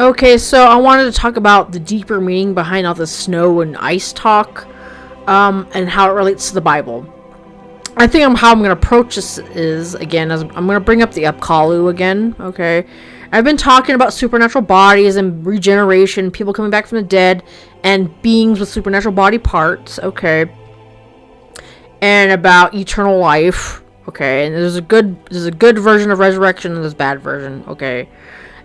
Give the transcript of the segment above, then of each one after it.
Okay, so I wanted to talk about the deeper meaning behind all the snow and ice talk, and how it relates to the Bible. I think how I'm going to approach this is, again, as I'm going to bring up the Upkalu again, okay? I've been talking about supernatural bodies and regeneration, people coming back from the dead, and beings with supernatural body parts, okay? And about eternal life, okay? And there's a good version of resurrection and there's a bad version, okay?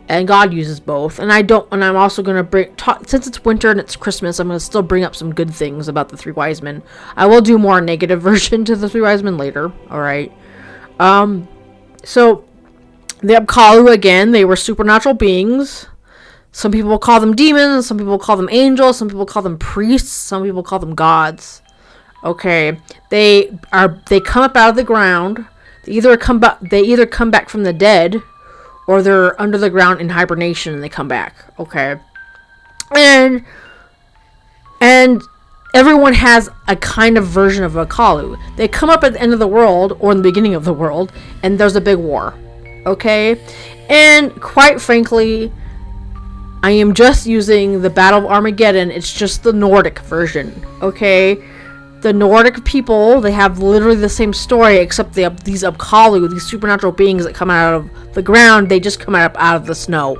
And God uses both. And I'm also going to since it's winter and it's Christmas, I'm going to still bring up some good things about the three wise men. I will do more negative version to the three wise men later. All right. So the Upkalu, again, they were supernatural beings. Some people call them demons. Some people call them angels. Some people call them priests. Some people call them gods. Okay. They come up out of the ground. They either come back from the dead, or they're under the ground in hibernation and they come back, okay? And everyone has a kind of version of a Kalu. They come up at the end of the world, or in the beginning of the world, and there's a big war, okay? And quite frankly, I am just using the Battle of Armageddon. It's just the Nordic version, okay? The Nordic people, they have literally the same story, except they have these Upkalu, these supernatural beings that come out of the ground. They just come out of the snow,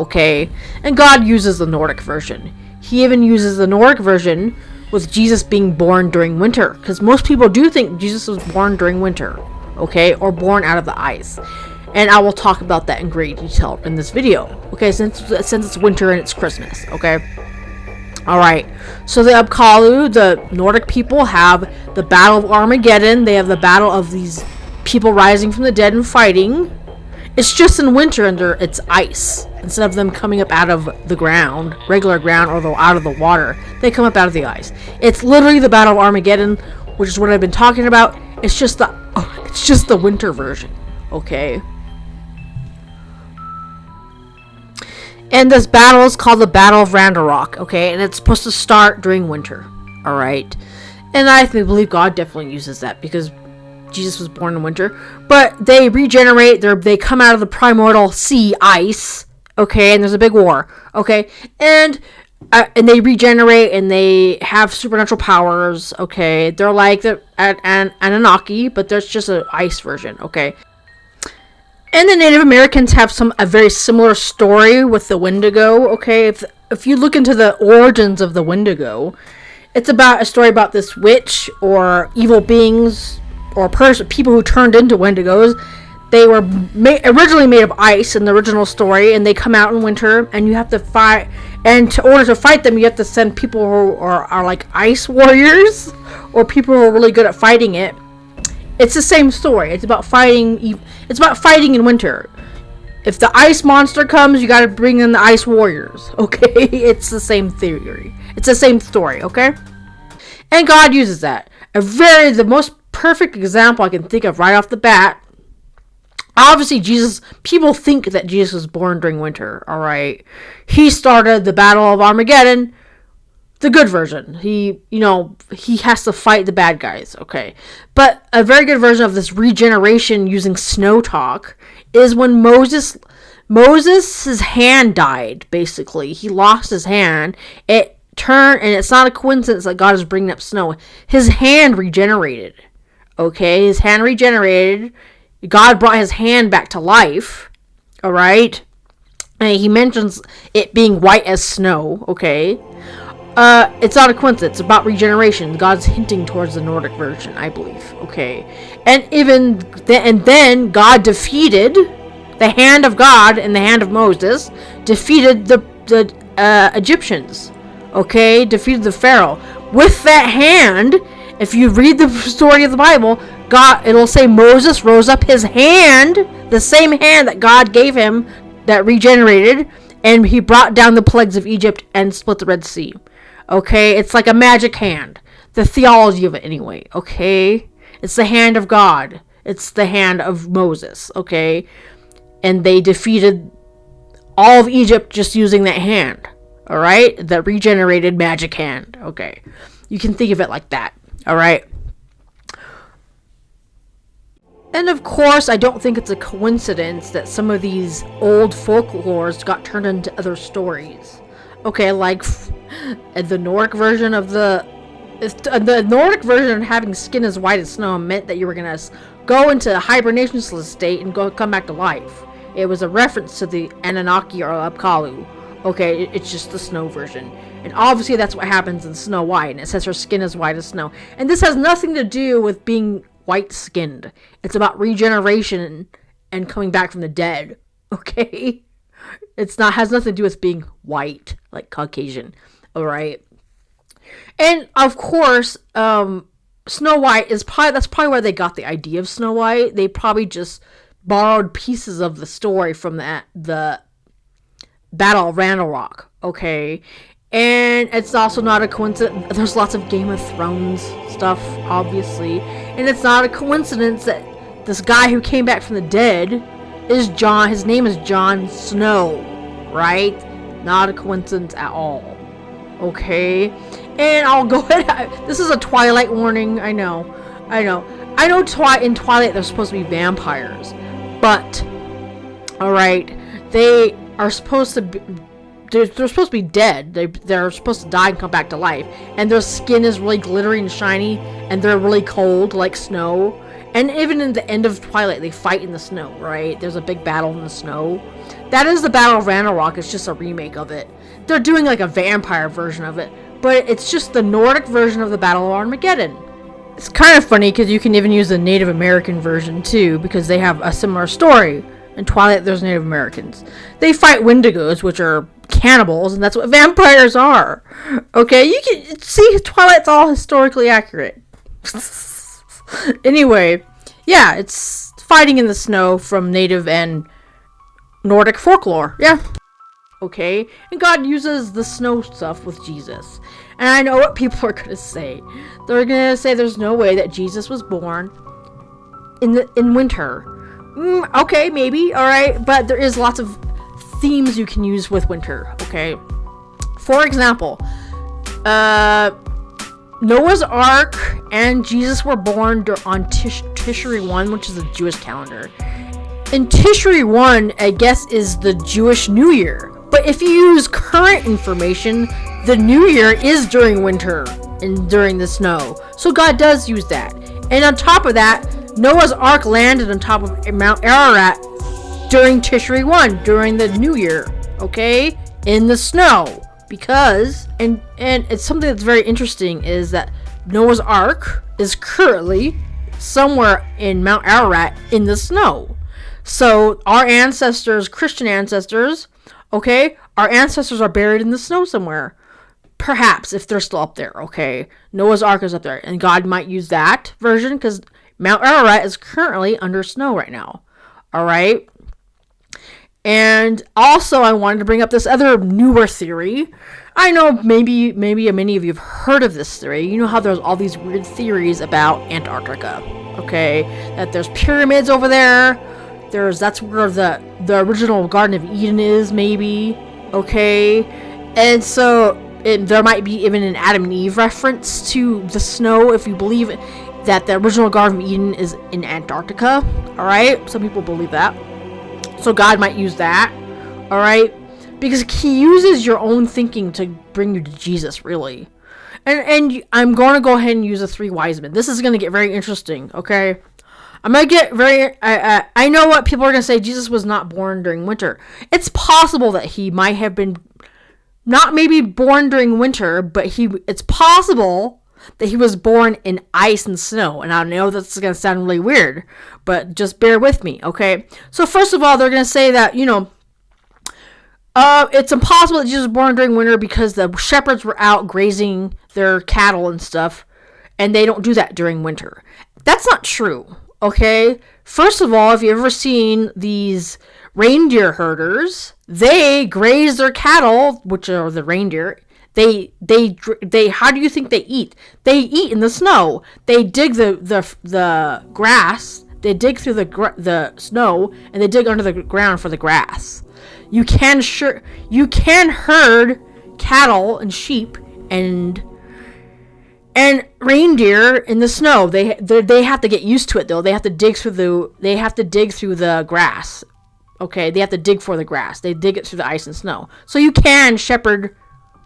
okay? And God uses the Nordic version. He even uses the Nordic version with Jesus being born during winter, because most people do think Jesus was born during winter, okay? Or born out of the ice. And I will talk about that in great detail in this video, okay? Since it's winter and it's Christmas, okay? Alright, so the Upkalu, the Nordic people, have the Battle of Armageddon. They have the battle of these people rising from the dead and fighting. It's just in winter and it's ice. Instead of them coming up out of the ground, regular ground, or out of the water, they come up out of the ice. It's literally the Battle of Armageddon, which is what I've been talking about. It's just the winter version, okay? And this battle is called the Battle of Ragnarok, okay? And it's supposed to start during winter, all right? And I believe God definitely uses that because Jesus was born in winter. But they regenerate. They come out of the primordial sea ice, okay? And there's a big war, okay? And they regenerate and they have supernatural powers, okay? They're like the Anunnaki, but there's just an ice version, okay? And the Native Americans have a very similar story with the Wendigo, okay? If you look into the origins of the Wendigo, it's about a story about this witch or evil beings or people who turned into Wendigos. They were originally made of ice in the original story, and they come out in winter, and you have to fight. And in order to fight them, you have to send people who are like ice warriors or people who are really good at fighting it. It's the same story. It's about fighting. It's about fighting in winter. If the ice monster comes, you gotta bring in the ice warriors. Okay, it's the same theory. It's the same story. Okay, and God uses that. The most perfect example I can think of right off the bat. Obviously, people think that Jesus was born during winter. All right, he started the Battle of Armageddon. The good version. He has to fight the bad guys, okay? But a very good version of this regeneration using snow talk is when Moses' hand died, basically. He lost his hand. It turned, and it's not a coincidence that God is bringing up snow. His hand regenerated, okay? His hand regenerated. God brought his hand back to life, all right? And he mentions it being white as snow, okay? It's not a coincidence. It's about regeneration. God's hinting towards the Nordic version, I believe. Okay, and then God defeated the hand of God and the hand of Moses. Defeated the Egyptians. Okay, defeated the Pharaoh with that hand. If you read the story of the Bible, it'll say Moses rose up his hand, the same hand that God gave him that regenerated, and he brought down the plagues of Egypt and split the Red Sea. Okay, it's like a magic hand. The theology of it, anyway. Okay, it's the hand of God. It's the hand of Moses. Okay, and they defeated all of Egypt just using that hand. All right, the regenerated magic hand. Okay, you can think of it like that. All right. And of course, I don't think it's a coincidence that some of these old folklores got turned into other stories. Okay, like the Nordic version of the Nordic version of having skin as white as snow meant that you were gonna go into a hibernation state and come back to life. It was a reference to the Anunnaki or Apkallu. Okay, it's just the snow version. And obviously that's what happens in Snow White, and it says her skin is white as snow. And this has nothing to do with being white-skinned. It's about regeneration and coming back from the dead. Okay? Has nothing to do with being white, like Caucasian. Alright? And of course, Snow White that's probably where they got the idea of Snow White. They probably just borrowed pieces of the story from the Battle of Randall Rock, okay? And it's also not a coincidence. There's lots of Game of Thrones stuff, obviously. And it's not a coincidence that this guy who came back from the dead is Jon. His name is Jon Snow, right? Not a coincidence at all. Okay? And I'll go ahead. This is a Twilight warning. I know. In Twilight they're supposed to be vampires. But, alright, they are supposed to be... They're supposed to be dead. They're supposed to die and come back to life. And their skin is really glittery and shiny. And they're really cold, like snow. And even in the end of Twilight, they fight in the snow, right? There's a big battle in the snow. That is the Battle of Randall Rock. It's just a remake of it. They're doing like a vampire version of it. But it's just the Nordic version of the Battle of Armageddon. It's kind of funny because you can even use the Native American version too. Because they have a similar story. In Twilight, there's Native Americans. They fight Wendigos, which are cannibals, and that's what vampires are. Okay, you can see Twilight's all historically accurate. Anyway, yeah, it's fighting in the snow from Native and Nordic folklore. Yeah. Okay, and God uses the snow stuff with Jesus. And I know what people are gonna say. They're gonna say there's no way that Jesus was born in winter. Okay, maybe, alright, but there is lots of themes you can use with winter, okay? For example, Noah's Ark and Jesus were born on Tishri 1, which is the Jewish calendar. And Tishri 1, I guess, is the Jewish New Year. But if you use current information, the New Year is during winter and during the snow. So God does use that. And on top of that, Noah's Ark landed on top of Mount Ararat during Tishri 1, during the New Year, okay? In the snow. Because, and it's something that's very interesting, is that Noah's Ark is currently somewhere in Mount Ararat in the snow. So, our ancestors, Christian ancestors, okay, our ancestors are buried in the snow somewhere. Perhaps, if they're still up there, okay? Noah's Ark is up there, and God might use that version, because Mount Ararat is currently under snow right now. Alright? And also, I wanted to bring up this other newer theory. I know maybe many of you have heard of this theory. You know how there's all these weird theories about Antarctica. Okay? That there's pyramids over there. That's where the original Garden of Eden is, maybe. Okay? And so, there might be even an Adam and Eve reference to the snow, if you believe it, that the original Garden of Eden is in Antarctica. Alright? Some people believe that. So God might use that. Alright? Because he uses your own thinking to bring you to Jesus, really. And I'm going to go ahead and use the three wise men. This is going to get very interesting, okay? I'm going to get very... I know what people are going to say. Jesus was not born during winter. It's possible that he might have been... Not maybe born during winter, but it's possible that he was born in ice and snow. And I know that's going to sound really weird, but just bear with me, okay? So first of all, they're going to say that, it's impossible that Jesus was born during winter because the shepherds were out grazing their cattle and stuff, and they don't do that during winter. That's not true, okay? First of all, if you've ever seen these reindeer herders, they graze their cattle, which are the reindeer. They how do you think they eat? They eat in the snow. They dig the grass. They dig through the snow, and they dig under the ground for the grass. You can herd cattle and sheep and And reindeer in the snow, they have to get used to it though. They have to dig through the grass. Okay, they have to dig for the grass. They dig it through the ice and snow. So you can shepherd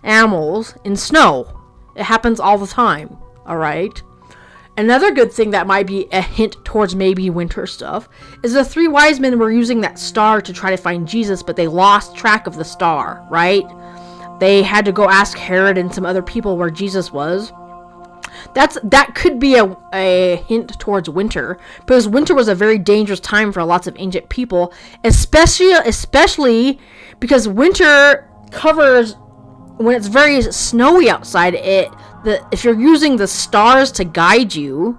animals in snow. It happens all the time. All right. Another good thing that might be a hint towards maybe winter stuff is the 3 wise men were using that star to try to find Jesus, but they lost track of the star, right? They had to go ask Herod and some other people where Jesus was. That could be a hint towards winter, because winter was a very dangerous time for lots of ancient people, especially because winter covers, when it's very snowy outside, if you're using the stars to guide you,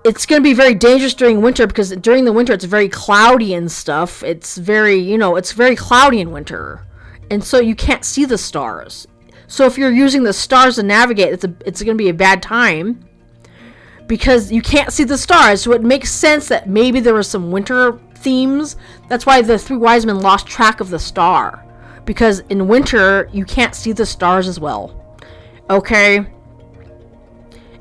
it's going to be very dangerous during winter, because during the winter it's very cloudy and stuff. It's very cloudy in winter, and so you can't see the stars. So if you're using the stars to navigate, it's going to be a bad time, because you can't see the stars. So it makes sense that maybe there were some winter themes. That's why the 3 wise men lost track of the star, because in winter you can't see the stars as well. Okay? And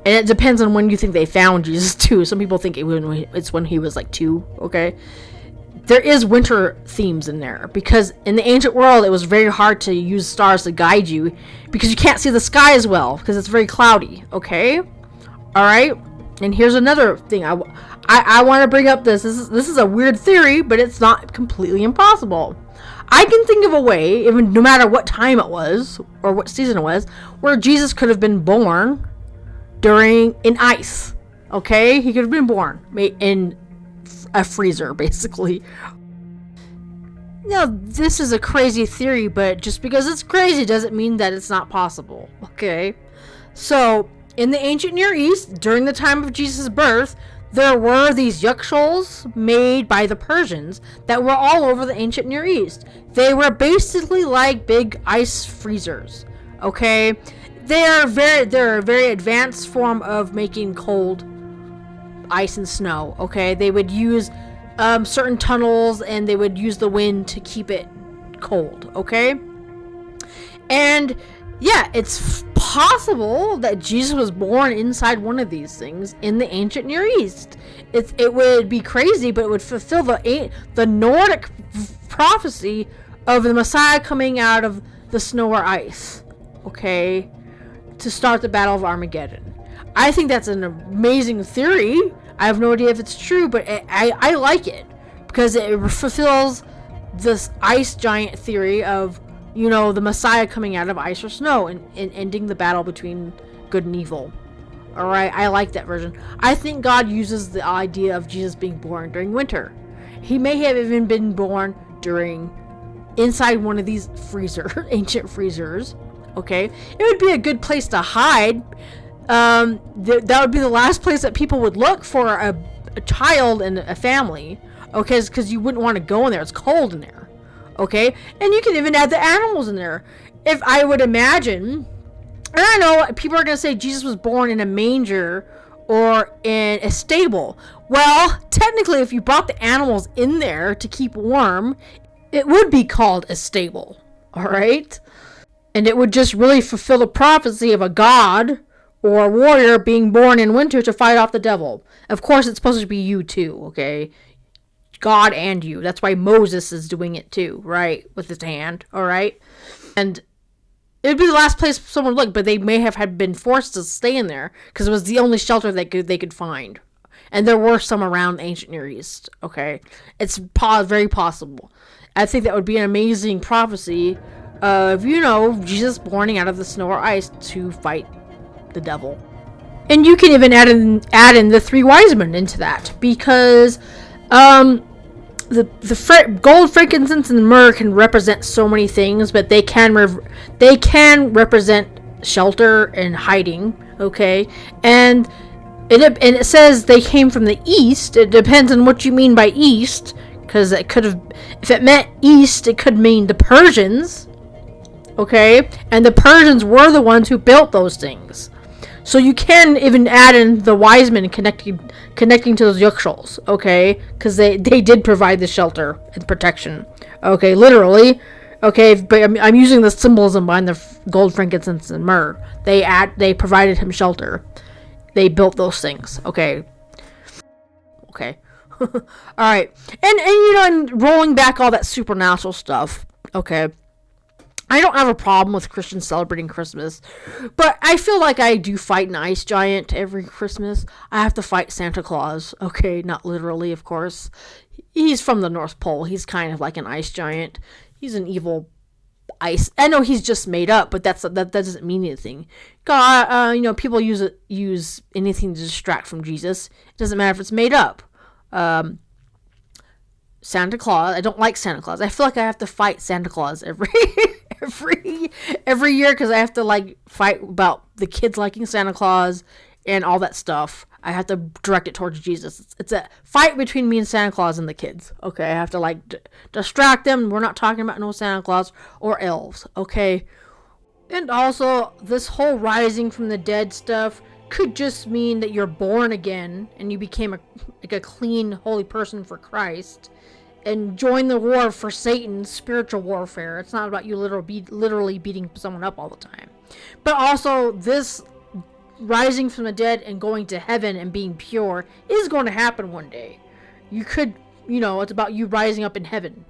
it depends on when you think they found Jesus too. Some people think it's when he was like 2. Okay? There is winter themes in there, because in the ancient world it was very hard to use stars to guide you, because you can't see the sky as well, because it's very cloudy. Okay? Alright? And here's another thing I want to bring up. This is a weird theory, but it's not completely impossible. I can think of a way, even no matter what time it was or what season it was, where Jesus could have been born in ice. Okay? He could have been born in a freezer, basically. Now, this is a crazy theory, but just because it's crazy doesn't mean that it's not possible. Okay? So, in the ancient Near East, during the time of Jesus' birth, there were these yukshols made by the Persians that were all over the ancient Near East. They were basically like big ice freezers. Okay? They're a very advanced form of making cold ice and snow. Okay? They would use certain tunnels, and they would use the wind to keep it cold. Okay? And yeah, it's possible that Jesus was born inside one of these things in the ancient Near East. It would be crazy, but it would fulfill the Nordic prophecy of the Messiah coming out of the snow or ice, okay, to start the Battle of Armageddon. I think that's an amazing theory. I have no idea if it's true, but I like it, because it fulfills this ice giant theory of, the Messiah coming out of ice or snow and ending the battle between good and evil. Alright, I like that version. I think God uses the idea of Jesus being born during winter. He may have even been born inside one of these ancient freezers. Okay? It would be a good place to hide. That would be the last place that people would look for a child and a family. Okay? Because you wouldn't want to go in there. It's cold in there. Okay, and you can even add the animals in there. If I would imagine, and I know people are going to say Jesus was born in a manger or in a stable. Well, technically, if you brought the animals in there to keep warm, it would be called a stable. All right? And it would just really fulfill the prophecy of a god or a warrior being born in winter to fight off the devil. Of course, it's supposed to be you too, okay? God and you. That's why Moses is doing it too, right? With his hand, all right? And it would be the last place someone would look, but they may have been forced to stay in there because it was the only shelter they could find. And there were some around the ancient Near East, okay? It's very possible. I think that would be an amazing prophecy of, Jesus born out of the snow or ice to fight the devil. And you can even add in the 3 wise men into that, because the gold, frankincense, and myrrh can represent so many things, but they can represent shelter and hiding. Okay, and it says they came from the east. It depends on what you mean by east, because it could have, if it meant east, it could mean the Persians. Okay, and the Persians were the ones who built those things. So you can even add in the wise men connecting to those yukshols, okay? Because they did provide the shelter and protection, okay? Literally, Okay, but I'm using the symbolism behind the gold, frankincense, and myrrh. They provided him shelter. They built those things. Okay. Okay. All right. And and rolling back all that supernatural stuff. Okay. I don't have a problem with Christians celebrating Christmas, but I feel like I do fight an ice giant every Christmas. I have to fight Santa Claus. Okay, not literally, of course. He's from the North Pole. He's kind of like an ice giant. He's an evil ice. I know he's just made up, but that doesn't mean anything. God, people use anything to distract from Jesus. It doesn't matter if it's made up. Santa Claus. I don't like Santa Claus. I feel like I have to fight Santa Claus every year because I have to fight about the kids liking Santa Claus and all that stuff. I have to direct it towards Jesus. It's a fight between me and Santa Claus and the kids. Okay, I have to distract them. We're not talking about no Santa Claus or elves. Okay, and also this whole rising from the dead stuff could just mean that you're born again and you became a clean, holy person for Christ. And join the war for Satan's spiritual warfare. It's not about you literally beating someone up all the time. But also, this rising from the dead and going to heaven and being pure is going to happen one day. You could, it's about you rising up in heaven,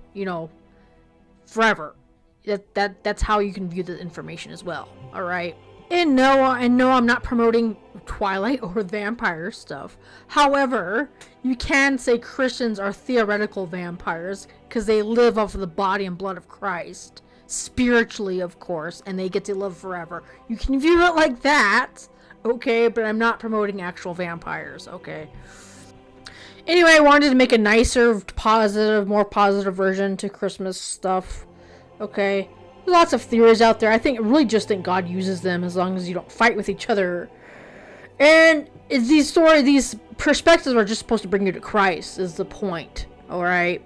forever. That's how you can view the information as well. All right. And no, I'm not promoting Twilight or vampire stuff. However, you can say Christians are theoretical vampires because they live off of the body and blood of Christ. Spiritually, of course, and they get to live forever. You can view it like that, okay, but I'm not promoting actual vampires, okay? Anyway, I wanted to make a nicer, more positive version to Christmas stuff, okay? Lots of theories out there. I really think God uses them as long as you don't fight with each other. And these perspectives are just supposed to bring you to Christ, is the point. Alright?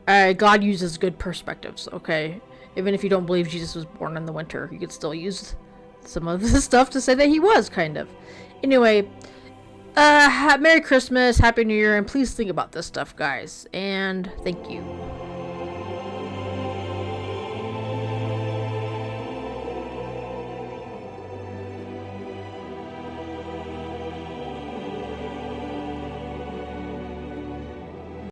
God uses good perspectives, okay? Even if you don't believe Jesus was born in the winter, you could still use some of this stuff to say that he was, kind of. Anyway, Merry Christmas, Happy New Year, and please think about this stuff, guys. And thank you.